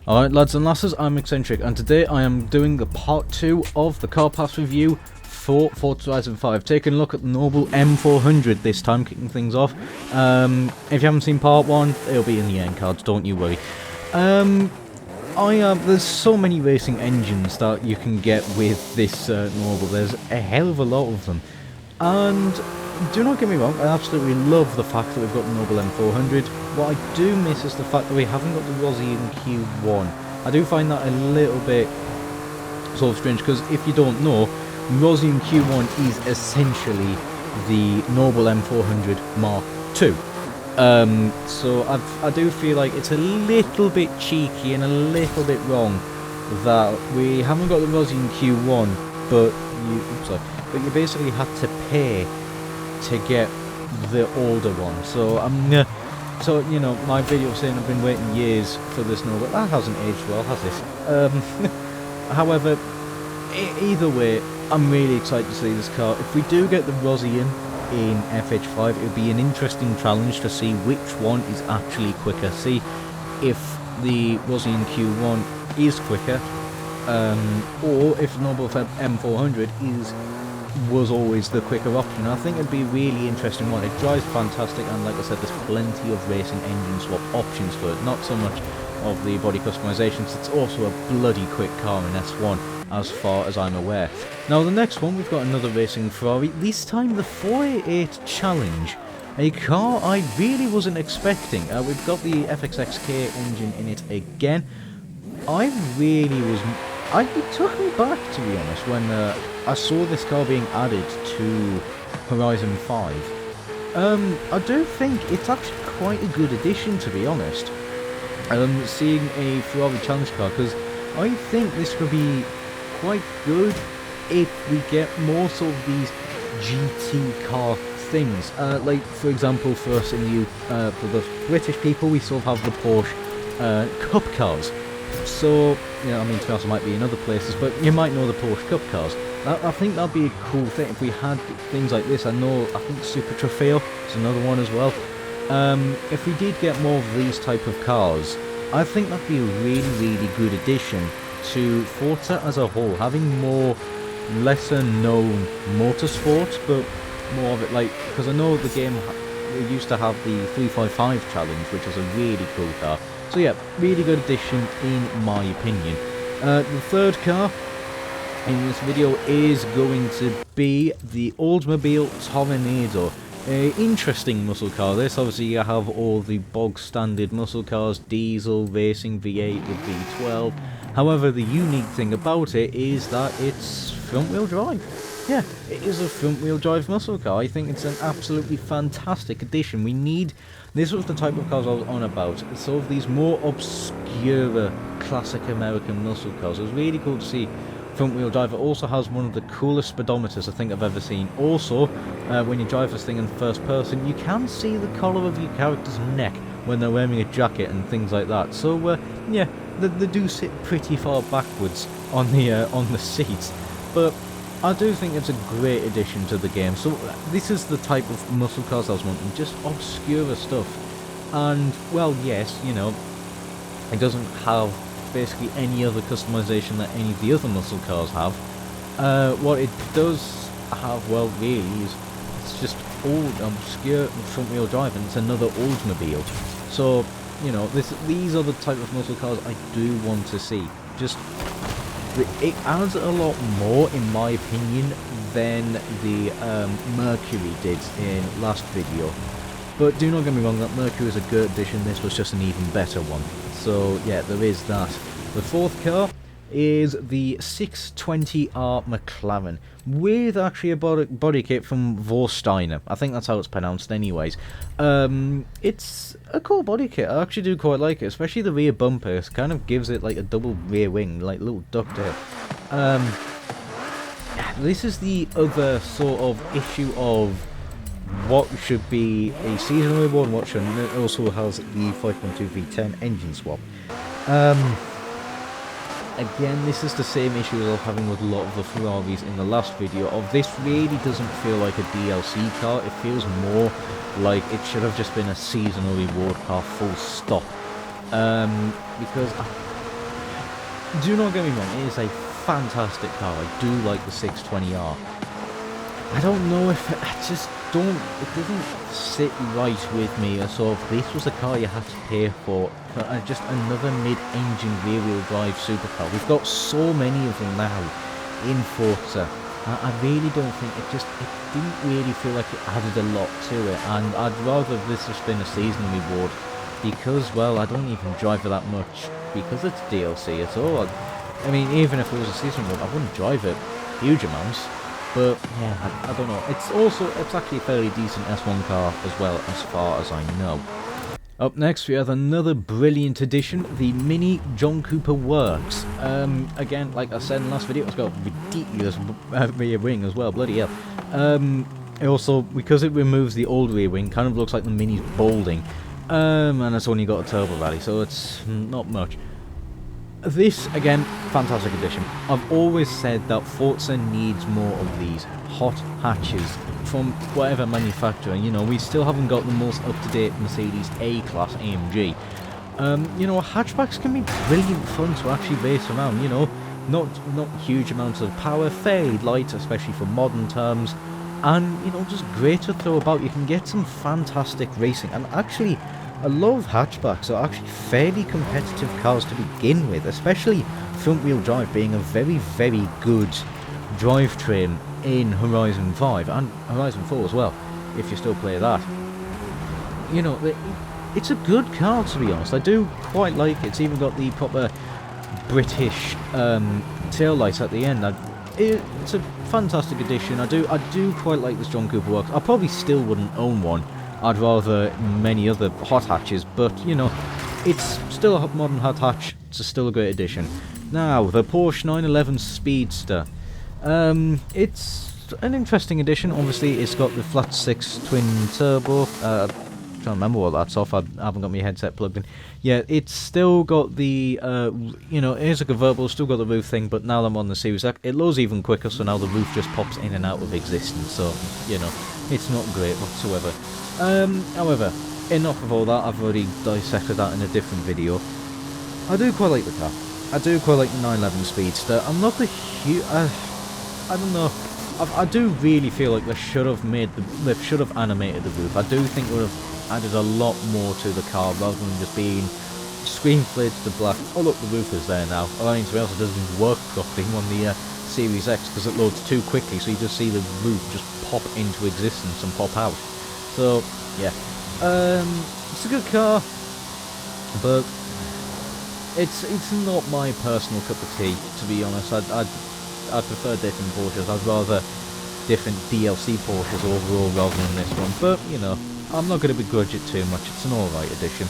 Alright lads and lasses, I'm Eccentric, and today I am doing the part 2 of the car pass review for Forza Horizon 5. Taking a look at the Noble M400 this time, kicking things off. If you haven't seen part 1, it'll be in the end cards, don't you worry. There's so many racing engines that you can get with this Noble. There's a hell of a lot of them. And do not get me wrong, I absolutely love the fact that we've got the Noble M400. What I do miss is the fact that we haven't got the Rossi in Q1. I do find that a little bit sort of strange, because if you don't know, Rossi in Q1 is essentially the Noble M400 Mark II. So I do feel like it's a little bit cheeky and a little bit wrong that we haven't got the Rossi in Q1, but you basically had to pay to get the older one. So you know, my video saying I've been waiting years for this Noble, that hasn't aged well, has it? However, either way, I'm really excited to see this car. If we do get the Rossi in FH5, it would be an interesting challenge to see which one is actually quicker. See if the Rossi in Q1 is quicker, or if the Noble M400 was always the quicker option. I think it'd be a really interesting one. It drives fantastic, and like I said, there's plenty of racing engine swap options for it. Not so much of the body customizations, it's also a bloody quick car in S1 as far as I'm aware. Now the next one, we've got another racing Ferrari, this time the 488 Challenge, a car I really wasn't expecting. We've got the FXXK engine in it again. It took me back, to be honest, when I saw this car being added to Horizon 5. I do think it's actually quite a good addition, to be honest. Seeing a Ferrari Challenge car, because I think this could be quite good if we get more sort of these GT car things. Like, for example, for us for the British people, we sort of have the Porsche Cup cars. So, you know, I mean, to be honest, it might be in other places, but you might know the Porsche Cup cars. I think that'd be a cool thing if we had things like this. I think Super Trofeo is another one as well. If we did get more of these type of cars, I think that'd be a really, really good addition to Forza as a whole. Having more lesser known motorsport, but more of it, like, because I know the game, we used to have the 355 Challenge, which was a really cool car. So yeah, really good addition in my opinion. The third car in this video is going to be the Oldsmobile Terminator. Interesting muscle car this. Obviously you have all the bog standard muscle cars, diesel, racing, V8 with V12. However, the unique thing about it is that it's front wheel drive. Yeah, it is a front wheel drive muscle car. I think it's an absolutely fantastic addition. This was the type of cars I was on about. Sort of these more obscure classic American muscle cars. It was really cool to see front wheel drive. It also has one of the coolest speedometers I think I've ever seen. Also, when you drive this thing in first person, you can see the collar of your character's neck when they're wearing a jacket and things like that. So yeah, they do sit pretty far backwards on the seats, but I do think it's a great addition to the game. So this is the type of muscle cars I was wanting, just obscure stuff. And, well, yes, you know, it doesn't have basically any other customization that any of the other muscle cars have. What it does have, well, really, is it's just old, obscure front-wheel drive, and it's another Oldsmobile. So, you know, these are the type of muscle cars I do want to see. Just, it adds a lot more, in my opinion, than the Mercury did in last video. But do not get me wrong, that Mercury is a good addition. This was just an even better one. So yeah, there is that. The fourth car is the 620R McLaren, with actually a body kit from Vorsteiner. I think that's how it's pronounced anyways. It's a cool body kit. I actually do quite like it, especially the rear bumper. It kind of gives it like a double rear wing, like a little ducktail. This is the other sort of issue of what should be a seasonal reward and what shouldn't. It also has the 5.2 V10 engine swap. Again, this is the same issue as I was having with a lot of the Ferraris in the last video. This really doesn't feel like a DLC car. It feels more like it should have just been a seasonal reward car, full stop. Because do not get me wrong, it is a fantastic car. I do like the 620R. I don't know if it doesn't sit right with me. Sort of, this was a car you had to pay for just another mid-engine rear-wheel drive supercar. We've got so many of them now in Forza. I really don't think it didn't really feel like it added a lot to it, and I'd rather this have been a season reward because, well, I don't even drive it that much because it's DLC at all. I mean, even if it was a season reward, I wouldn't drive it huge amounts. But yeah, I don't know. It's actually a fairly decent S1 car as well, as far as I know. Up next, we have another brilliant addition, the Mini John Cooper Works. Again, like I said in the last video, it's got ridiculous rear wing as well, bloody hell. Also, because it removes the old rear wing, kind of looks like the Mini's balding. And it's only got a turbo rally, so it's not much. This, again, fantastic addition. I've always said that Forza needs more of these hot hatches from whatever manufacturer. You know, we still haven't got the most up-to-date Mercedes A-Class AMG. You know, hatchbacks can be brilliant fun to actually race around, you know. Not huge amounts of power, fairly light, especially for modern terms. And, you know, just great to throw about. You can get some fantastic racing. And actually, a lot of hatchbacks are actually fairly competitive cars to begin with, especially front-wheel drive being a very, very good drivetrain in Horizon 5 and Horizon 4 as well, if you still play that. You know, it's a good car, to be honest. I do quite like it. It's even got the proper British tail lights at the end. It's a fantastic addition. I do quite like this John Cooper Works. I probably still wouldn't own one. I'd rather many other hot hatches, but, you know, it's still a modern hot hatch. It's still a great addition. Now, the Porsche 911 Speedster. It's an interesting addition. Obviously, it's got the flat 6 twin turbo. I'm trying to remember what that's off. I haven't got my headset plugged in. Yeah, it's still got the, you know, it is a convertible, still got the roof thing, but now I'm on the Series X, it loads even quicker, so now the roof just pops in and out of existence, so, you know, it's not great whatsoever. However, enough of all that. I've already dissected that in a different video. I do quite like the car. I do quite like the 911 Speedster. I'm not the huge... I don't know. I do really feel like they should have animated the roof. I do think it would have added a lot more to the car rather than just being screen flared to black. Oh look, the roof is there now. Allowing to be else, it doesn't work properly on the Series X because it loads too quickly, so you just see the roof just pop into existence and pop out. So, yeah. It's a good car, but it's not my personal cup of tea, to be honest. I prefer different Porsches. I'd rather different DLC Porsches overall rather than this one. But, you know, I'm not going to begrudge it too much. It's an alright addition.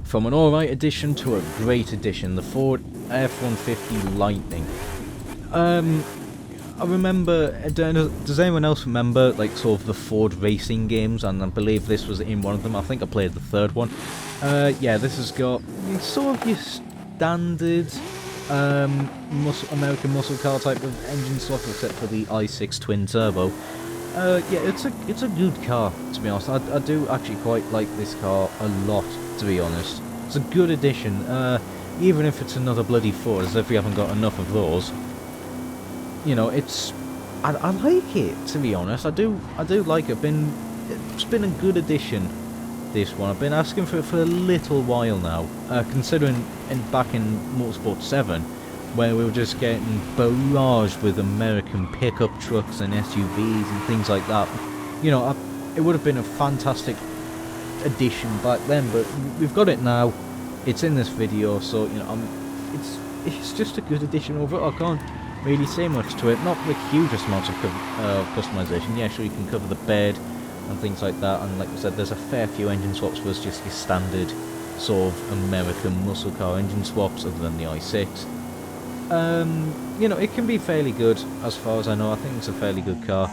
From an alright addition to a great addition, the Ford F-150 Lightning. I remember, does anyone else remember, like, sort of the Ford racing games? And I believe this was in one of them. I think I played the third one. Yeah, this has got sort of your standard American muscle car type of engine swap, except for the i6 twin turbo. Yeah, it's a good car, to be honest. I do actually quite like this car a lot, to be honest. It's a good addition, even if it's another bloody Ford, as if we haven't got enough of those. You know, I like it, to be honest. I do like it. It's been a good addition, this one. I've been asking for it for a little while now, considering back in Motorsport 7, where we were just getting barraged with American pickup trucks and SUVs and things like that. You know, it would have been a fantastic addition back then, but we've got it now. It's in this video, so, you know, it's just a good addition overall. I can't really say much to it. Not the hugest amount of customization. Yeah, sure, you can cover the bed and things like that, and like I said, there's a fair few engine swaps versus just your standard sort of American muscle car engine swaps, other than the i6. You know, it can be fairly good as far as I know. I think it's a fairly good car.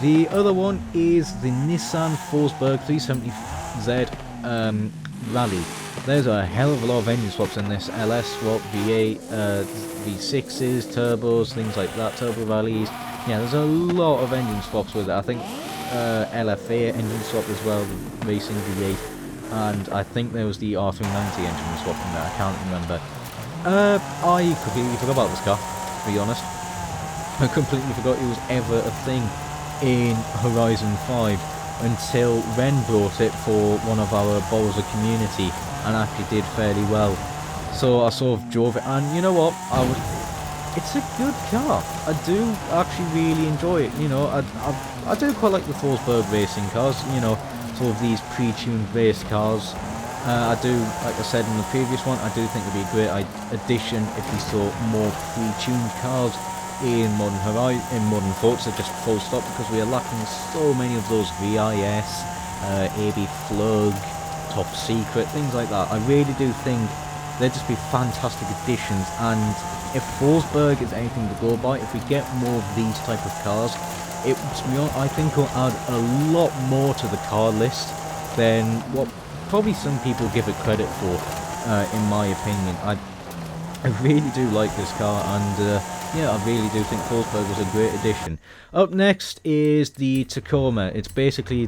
The other one is the Nissan Forsberg 370Z Rally. There's a hell of a lot of engine swaps in this. LS swap, V8, V6s, turbos, things like that, turbo rallies. Yeah, there's a lot of engine swaps with it. I think LFA engine swap as well, racing V8, and I think there was the R390 engine swap in there. I can't remember. I completely forgot about this car, to be honest. I completely forgot it was ever a thing in Horizon 5 until Ren brought it for one of our Forza community and actually did fairly well. So I sort of drove it, and you know what? It's a good car. I do actually really enjoy it. You know, I do quite like the Forsberg racing cars. You know, sort of these pre-tuned race cars. I do, like I said in the previous one, I do think it'd be a great addition if we saw more pre-tuned cars in modern Forza, just full stop, because we are lacking so many of those VIS, AB Flug, Top Secret, things like that. I really do think they'd just be fantastic additions, and if Forsberg is anything to go by, if we get more of these type of cars, I think will add a lot more to the car list than what probably some people give it credit for, in my opinion. I really do like this car, and yeah, I really do think Forsberg was a great addition. Up next is the Tacoma. It's basically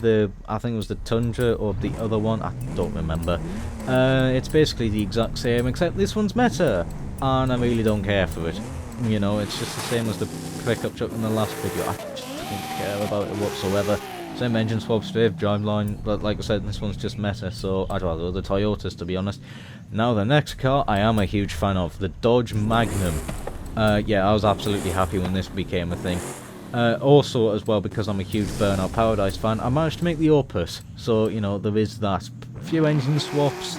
I think it was the Tundra or the other one, I don't remember. It's basically the exact same, except this one's meta, and I really don't care for it. You know, it's just the same as the pickup truck in the last video. I just don't care about it whatsoever. Same engine swap, straight driveline, but like I said, this one's just meta, so I'd rather the Toyotas, to be honest. Now the next car I am a huge fan of, the Dodge Magnum. Yeah, I was absolutely happy when this became a thing. Also, as well, because I'm a huge Burnout Paradise fan, I managed to make the Opus, so, you know, there is that. A few engine swaps.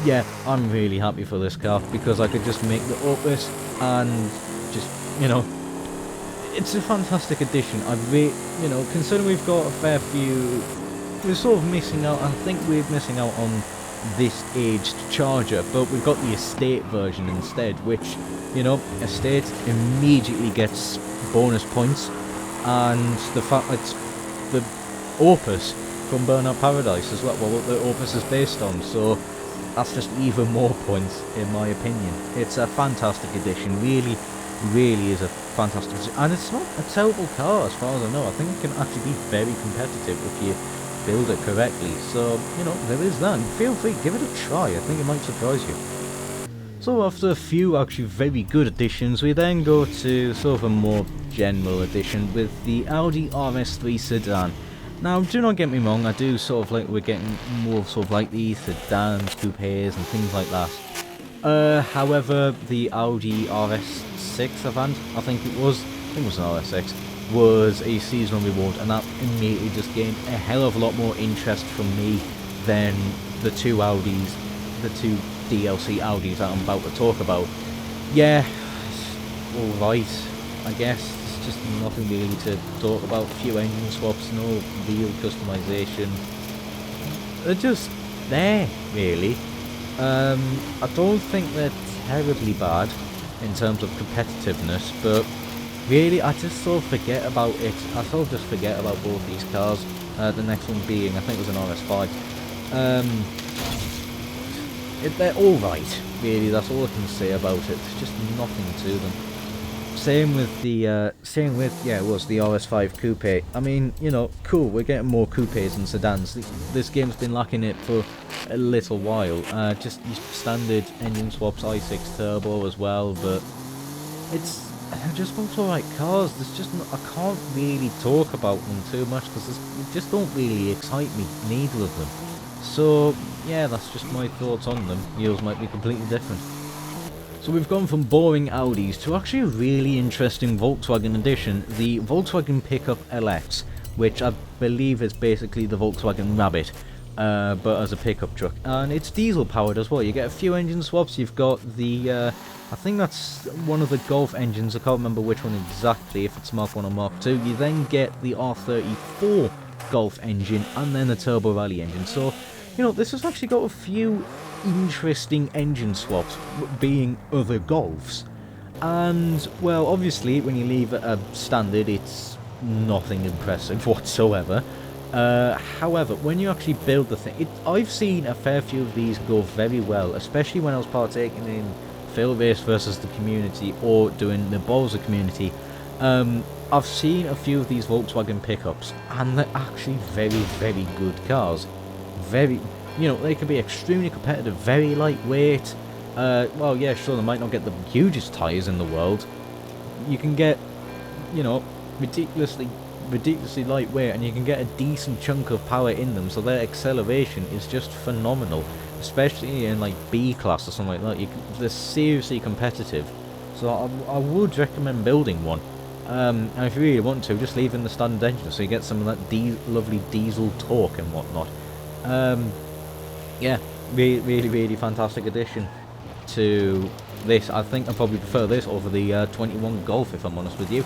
Yeah, I'm really happy for this car, because I could just make the Opus, and just, you know, it's a fantastic addition. You know, considering we've got a fair few, we're sort of missing out. I think we're missing out on this aged Charger, but we've got the Estate version instead, which, you know, Estate immediately gets bonus points, and the fact it's the Opus from Burnout Paradise as well, what the Opus is based on, so that's just even more points, in my opinion. It's a fantastic addition, really is a fantastic, and it's not a terrible car as far as I know. I think it can actually be very competitive if you build it correctly, so, you know, there is that. Feel free, give it a try, I think it might surprise you. So after a few actually very good additions, we then go to sort of a more general addition with the Audi RS3 sedan. Now, do not get me wrong, I do sort of like, we're getting more sort of like these sedans, coupes and things like that. However, the Audi RS6 I think it was an RS6, was a seasonal reward, and that immediately just gained a hell of a lot more interest from me than the two Audis, the two DLC Audis that I'm about to talk about. Yeah, it's alright, I guess. It's just nothing really to talk about. A few engine swaps, no real customization. They're just there, really. I don't think they're terribly bad in terms of competitiveness, but really, I just sort of forget about it. I sort of just forget about both these cars. The next one being, I think it was an RS5. They're alright, really, that's all I can say about it. There's just nothing to them. Same with the, yeah, it was the RS5 Coupe. I mean, you know, cool, we're getting more coupes and sedans. This game's been lacking it for a little while. Just standard engine swaps, i6 turbo as well, but they're just both alright cars. There's just I can't really talk about them too much because they just don't really excite me, neither of them. So yeah, that's just my thoughts on them. Yours might be completely different. So we've gone from boring Audis to actually a really interesting Volkswagen addition, the Volkswagen Pickup LX, which I believe is basically the Volkswagen Rabbit, but as a pickup truck. And it's diesel powered as well. You get a few engine swaps. You've got the, I think that's one of the Golf engines. I can't remember which one exactly, if it's Mark 1 or Mark 2. You then get the R34 Golf engine and then the Turbo Rally engine. So, you know, this has actually got a few interesting engine swaps, being other Golfs. And, well, obviously, when you leave it a standard, it's nothing impressive whatsoever. However, when you actually build the thing, I've seen a fair few of these go very well, especially when I was partaking in Field Race versus the community or doing the Forza community. I've seen a few of these Volkswagen pickups, and they're actually very, very good cars. Very, you know, they can be extremely competitive, very lightweight, Well, yeah, sure, they might not get the hugest tyres in the world. You can get, you know, ridiculously lightweight, and you can get a decent chunk of power in them, so their acceleration is just phenomenal, especially in like B class or something like that. They're seriously competitive, so I would recommend building one. And if you really want to, just leave in the standard engine so you get some of that lovely diesel torque and whatnot. Yeah, really fantastic addition to this. I think I probably prefer this over the 21 Golf, if I'm honest with you.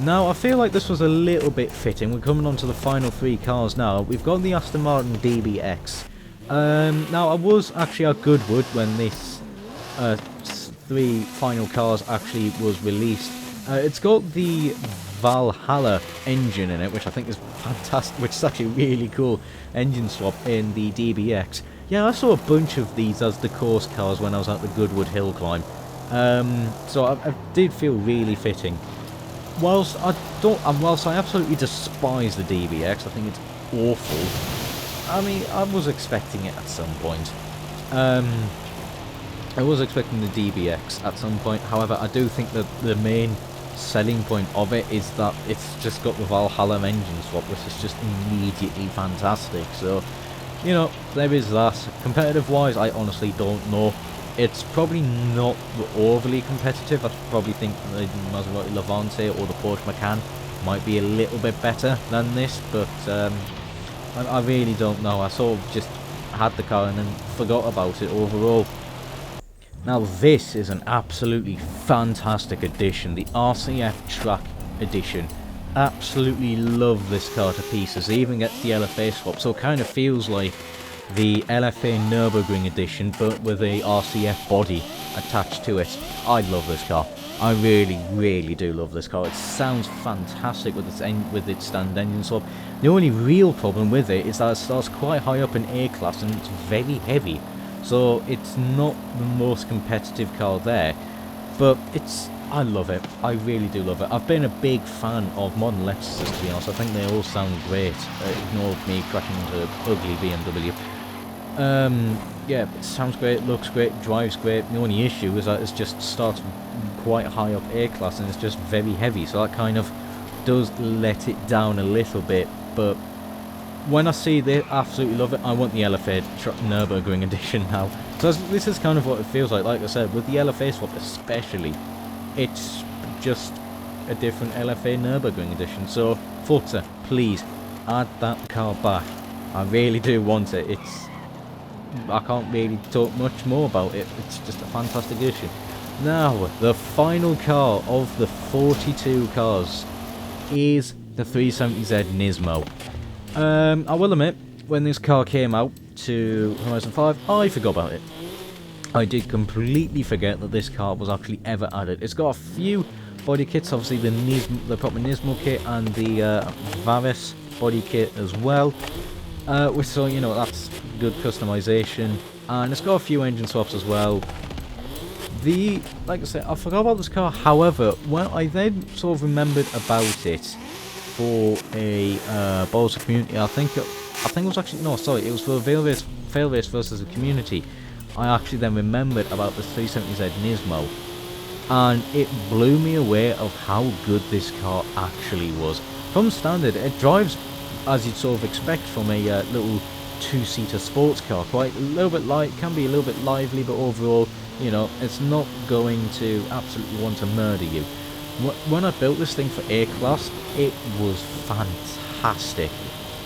Now, I feel like this was a little bit fitting. We're coming on to the final 3 cars now. We've got the Aston Martin DBX. Now, I was actually at Goodwood when this 3 final cars actually was released. It's got the Valhalla engine in it, which I think is fantastic, which is actually a really cool engine swap in the DBX. Yeah, I saw a bunch of these as the course cars when I was at the Goodwood Hill Climb. So I did feel really fitting. Whilst I absolutely despise the DBX, I think it's awful. I mean, I was expecting it at some point. I was expecting the DBX at some point. However, I do think that the main selling point of it is that it's just got the Valhalla engine swap, which is just immediately fantastic. So, you know, there is that. Competitive wise, I honestly don't know. It's probably not overly competitive. I probably think the Maserati Levante or the Porsche Macan might be a little bit better than this, but I really don't know. I sort of just had the car and then forgot about it overall. Now this is an absolutely fantastic addition, the RCF Truck edition. Absolutely love this car to pieces. It even gets the LFA swap, so it kind of feels like the LFA Nürburgring edition, but with a RCF body attached to it. I love this car. I really do love this car. It sounds fantastic with its standard engine swap. The only real problem with it is that it starts quite high up in A class and it's very heavy. So it's not the most competitive car there, but I love it. I really do love it. I've been a big fan of modern Lexuses, to be honest. I think they all sound great. Ignore me crashing into ugly BMW. Yeah, it sounds great, looks great, drives great. The only issue is that it just starts quite high up A class and it's just very heavy, so that kind of does let it down a little bit. But when I see this, I absolutely love it. I want the LFA Nürburgring edition now. So this is kind of what it feels like. Like I said, with the LFA swap especially, it's just a different LFA Nürburgring edition. So Forza, please add that car back. I really do want it. I can't really talk much more about it. It's just a fantastic edition. Now, the final car of the 42 cars is the 370Z Nismo. I will admit, when this car came out to Horizon 5, I forgot about it. I did completely forget that this car was actually ever added. It's got a few body kits, obviously the proper Nismo kit and the Varis body kit as well. Which, so, you know, that's good customization. And it's got a few engine swaps as well. Like I said, I forgot about this car. However, when I then sort of remembered about it for a Bolsa community, I think it was actually, no, sorry, it was for Failrace versus the community. I actually then remembered about the 370Z Nismo, and it blew me away of how good this car actually was. From standard, it drives as you'd sort of expect from a little two-seater sports car. Quite a little bit light, can be a little bit lively, but overall, you know, it's not going to absolutely want to murder you. When I built this thing for A-Class, it was fantastic.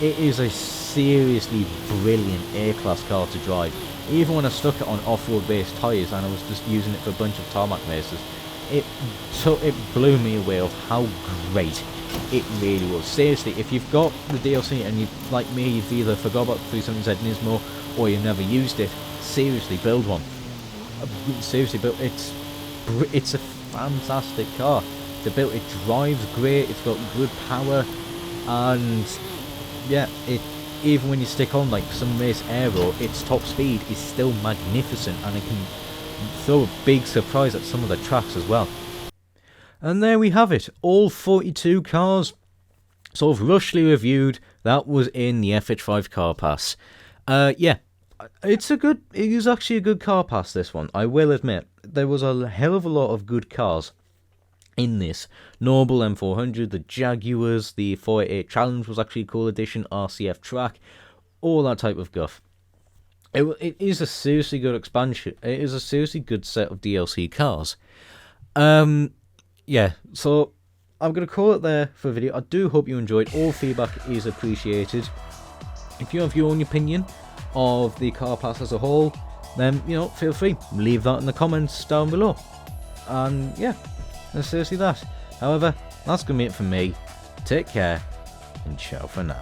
It is a seriously brilliant A-Class car to drive. Even when I stuck it on off-road based tyres and I was just using it for a bunch of tarmac races, it blew me away of how great it really was. Seriously, if you've got the DLC and you, like me, you've either forgot about the 370Z Nismo or you've never used it, seriously build one. Seriously build. It's a fantastic car to build. It drives great. It's got good power, and yeah, even when you stick on like some race aero, its top speed is still magnificent, and it can throw a big surprise at some of the tracks as well. And there we have it, all 42 cars sort of rushly reviewed. That was in the FH5 Car Pass. Yeah, It is actually a good car pass, this one, I will admit. There was a hell of a lot of good cars in this. Noble M400, the Jaguars, the 488 Challenge was actually a cool addition, RCF Track, all that type of guff. It is a seriously good expansion. It is a seriously good set of DLC cars. Yeah, so I'm going to call it there for the video. I do hope you enjoyed. All feedback is appreciated. If you have your own opinion of the car pass as a whole, then, you know, feel free. Leave that in the comments down below. And yeah, that's seriously that. However, that's going to be it from me. Take care, and ciao for now.